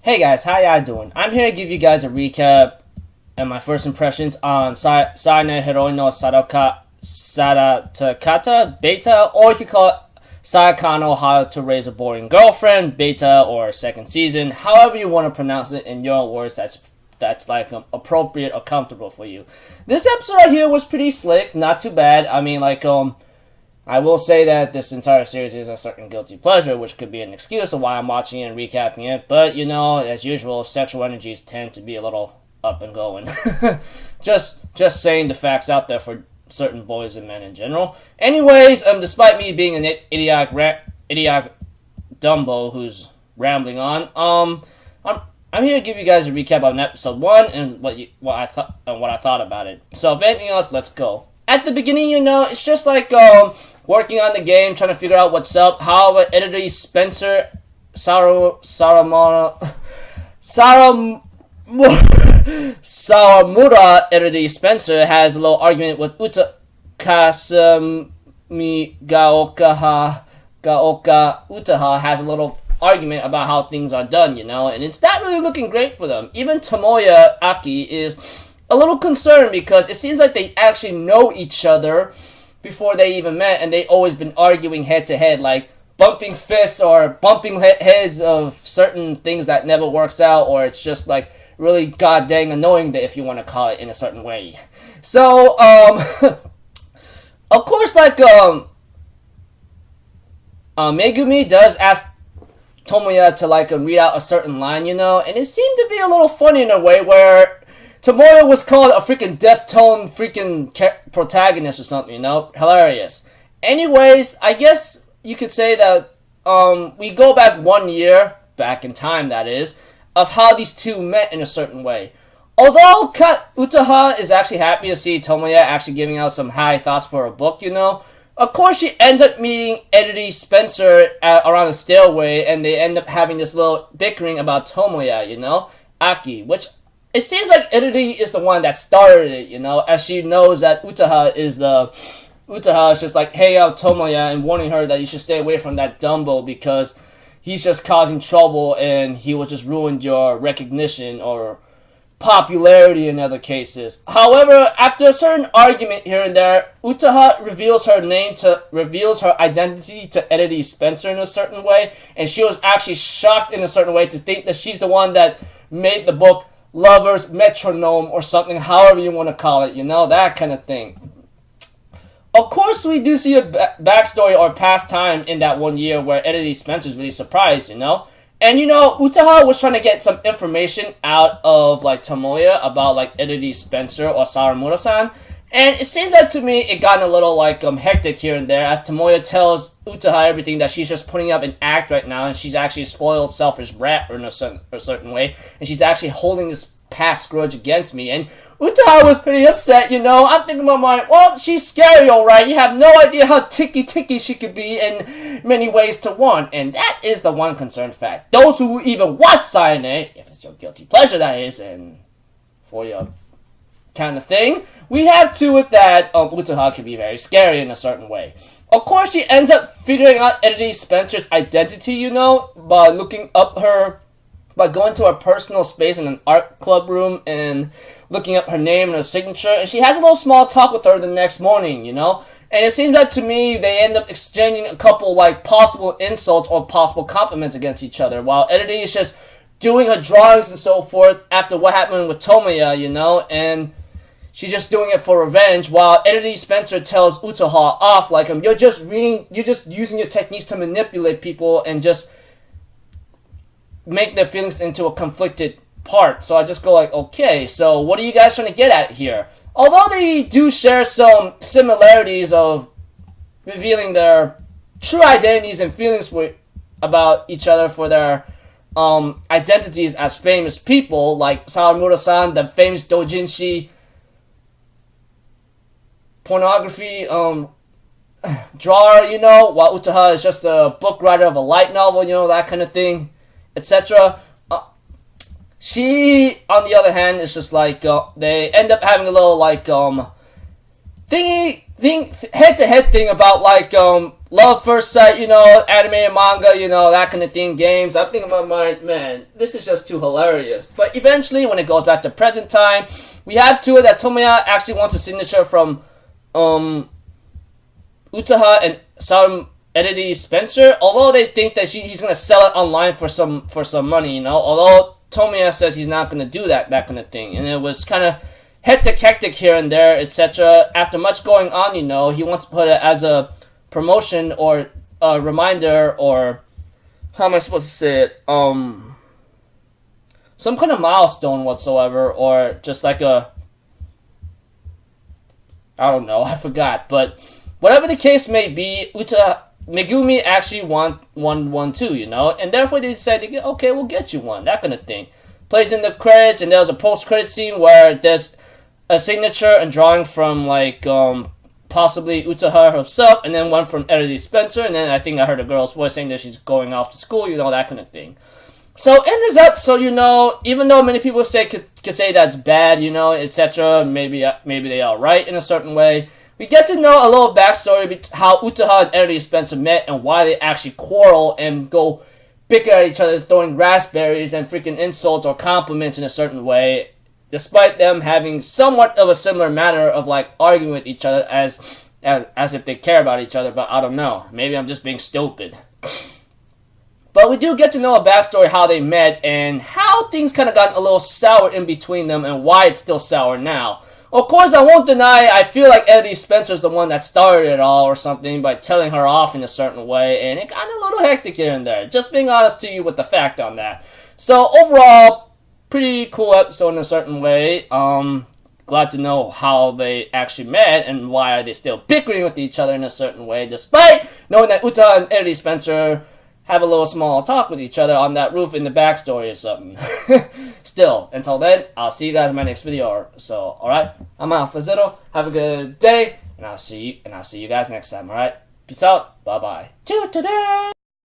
Hey guys, how y'all doing? I'm here to give you guys a recap and my first impressions on Saenai Heroine no Sodatekata beta, or you could call it Sayakano How to Raise a Boring Girlfriend beta or second season, however you want to pronounce it in your words that's like appropriate or comfortable for you. This episode right here was pretty slick, not too bad. I mean, I will say that this entire series is a certain guilty pleasure, which could be an excuse of why I'm watching it and recapping it. But, you know, as usual, sexual energies tend to be a little up and going. just saying the facts out there for certain boys and men in general. Anyways, despite me being an idiotic Dumbo who's rambling on, I'm here to give you guys a recap on episode 1 and what I thought about it. So, if anything else, let's go. At the beginning, you know, it's just like working on the game, trying to figure out what's up. How editor Spencer Saramura editor Spencer has a little argument with Kasumi Gaoka Utaha has a little argument about how things are done, you know, and it's not really looking great for them. Even Tomoya Aki is a little concerned because it seems like they actually know each other before they even met, and they always been arguing head to head, like bumping fists or bumping heads of certain things that never works out, or it's just like really god dang annoying, that if you want to call it in a certain way. So of course, like Megumi does ask Tomoya to like read out a certain line, you know, and it seemed to be a little funny in a way where Tomoya was called a freaking deftone freaking protagonist or something, you know? Hilarious. Anyways, I guess you could say that we go back 1 year, back in time that is, of how these two met in a certain way. Although Utaha is actually happy to see Tomoya actually giving out some high thoughts for a book, you know, of course she ends up meeting editor Spencer around the stairway, and they end up having this little bickering about Tomoya, you know? Aki, which it seems like Italy is the one that started it, you know, as she knows that Utaha is just like, hey out Tomoya, and warning her that you should stay away from that Dumbo because he's just causing trouble and he will just ruin your recognition or popularity in other cases. However, after a certain argument here and there, Utaha reveals her identity to editor Spencer in a certain way, and she was actually shocked in a certain way to think that she's the one that made the book Lover's Metronome or something, however you want to call it, you know, that kind of thing. Of course, we do see a backstory or past time in that 1 year where editor Spencer's really surprised, you know. And, you know, Utaha was trying to get some information out of, like, Tomoya about, like, editor Spencer or Saramura-san. And it seems like, to me, it got a little, like, hectic here and there as Tomoya tells Utaha everything that she's just putting up an act right now, and she's actually a spoiled, selfish brat in a certain way, and she's actually holding this past grudge against me. And Utaha was pretty upset, you know. I'm thinking about well, she's scary, alright. You have no idea how ticky she could be in many ways to one. And that is the one concerned fact. Those who even watch Saenai, if it's your guilty pleasure that is, and for your kind of thing, we have to with that Utaha can be very scary in a certain way. Of course, she ends up figuring out editor Spencer's identity, you know, by going to her personal space in an art club room and looking up her name and her signature, and she has a little small talk with her the next morning, you know. And it seems like to me they end up exchanging a couple like possible insults or possible compliments against each other, while editor is just doing her drawings and so forth after what happened with Tomoya, you know, and she's just doing it for revenge, while editor Spencer tells Utaha off like you're just using your techniques to manipulate people and just make their feelings into a conflicted part. So I just go like, okay, so what are you guys trying to get at here? Although they do share some similarities of revealing their true identities and feelings about each other for their identities as famous people, like Saramura-san, the famous doujinshi pornography drawer, you know, while Utaha is just a book writer of a light novel, you know, that kind of thing, etc. She, on the other hand, is just like, they end up having a little, like, thingy head-to-head thing about like love first sight, you know, anime and manga, you know, that kind of thing, games. I'm thinking about my man, this is just too hilarious. But eventually, when it goes back to present time, we have to it that Tomoya actually wants a signature from Utaha and some Eddie Spencer, although they think that he's gonna sell it online for some money, you know. Although Tomoya says he's not gonna do that kind of thing, and it was kind of hectic here and there, etc. After much going on, you know, he wants to put it as a promotion or a reminder, or how am I supposed to say it? Some kind of milestone whatsoever, or just like I don't know, I forgot. But whatever the case may be, Megumi actually won one too, you know, and therefore they decided, okay, we'll get you one, that kind of thing. Plays in the credits, and there's a post-credit scene where there's a signature and drawing from like possibly Utaha herself, and then one from Eddie Spencer, and then I think I heard a girl's voice saying that she's going off to school, you know, that kind of thing. So end this up, so you know, even though many people could say that's bad, you know, etc., maybe they are right in a certain way. We get to know a little backstory how Utaha and Eddie Spencer met and why they actually quarrel and go bicker at each other, throwing raspberries and freaking insults or compliments in a certain way, despite them having somewhat of a similar manner of like arguing with each other as if they care about each other. But I don't know, maybe I'm just being stupid. But we do get to know a backstory how they met and how things kind of got a little sour in between them and why it's still sour now. Of course, I won't deny, I feel like Eddie Spencer's the one that started it all or something by telling her off in a certain way, and it got a little hectic here and there. Just being honest to you with the fact on that. So, overall, pretty cool episode in a certain way. Glad to know how they actually met and why are they still bickering with each other in a certain way, despite knowing that Uta and Eddie Spencer have a little small talk with each other on that roof in the backstory or something. Still, until then, I'll see you guys in my next video. So, alright, I'm Alpha Zero. Have a good day, and I'll see you guys next time, alright? Peace out. Bye-bye.